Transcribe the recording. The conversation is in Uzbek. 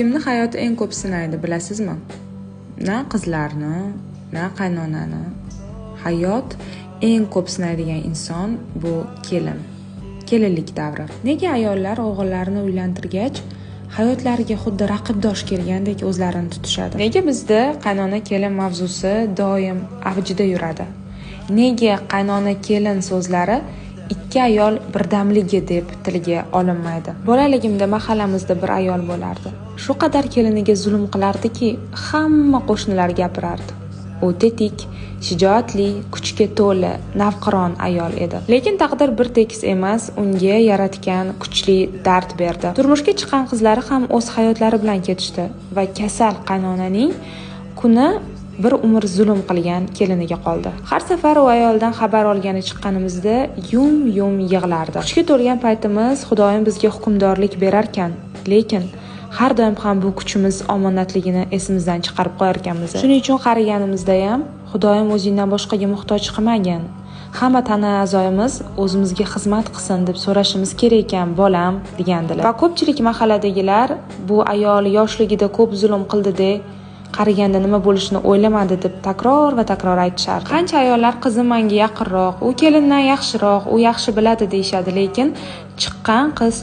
Kimni hayoti eng ko'p sinaydi, bilasizmi? Na qizlarni, na qaynonani. Hayot eng ko'p sinaydigan inson bu kelin. Kelinlik davri. Nega ayollar o'g'illarini uylantirgach, hayotlariga xuddi raqibdosh kelgandek o'zlarini tutishadi? Nega bizda qaynona kelin mavzusi doim avjida yuradi? Nega qaynona kelin so'zlari ikki ayol birdamligi deb tilga olinmaydi? Bolaligimda mahallamizda bir ayol bo'lardi. Shu qadar keliniga zulm qilardiki, hamma qo'shnilar gapirardi. U tetik, shijoatli, kuchga to'la, navqiron ayol edi. Lekin taqdir bir tekis emas, unga yaratgan kuchli dard berdi. Turmushga chiqqan qizlari ham o'z hayotlari bilan ketishdi va kasal qaynonaning kuni bir umr zulm qilgan keliniga qoldi. Har safar u ayoldan xabar olgani chiqqanimizda yum yig'lardi. Kuchga to'lgan paytimiz Xudoyim bizga hukmdorlik berarkan, lekin har doim ham bu kuchimiz omonatligini esimizdan chiqarib qo'yarkanmiz. Shuning uchun qariganimizda ham Xudoyim o'zingdan boshqaga muhtoj qilmagan. Hamma tana a'zoyimiz o'zimizga xizmat qilsin deb so'rashimiz kerak ekan, bolam, degandilar. Va ko'pchilik mahalladagilar bu ayol yoshligida ko'p zulm qildi-de, qariganda nima bo'lishini o'ylamadi deb takror va takror aytishardi. Qancha ayollar qizim menga yaqinroq, u kelindan yaxshiroq, u yaxshi biladi deyshadi, lekin chiqqan qiz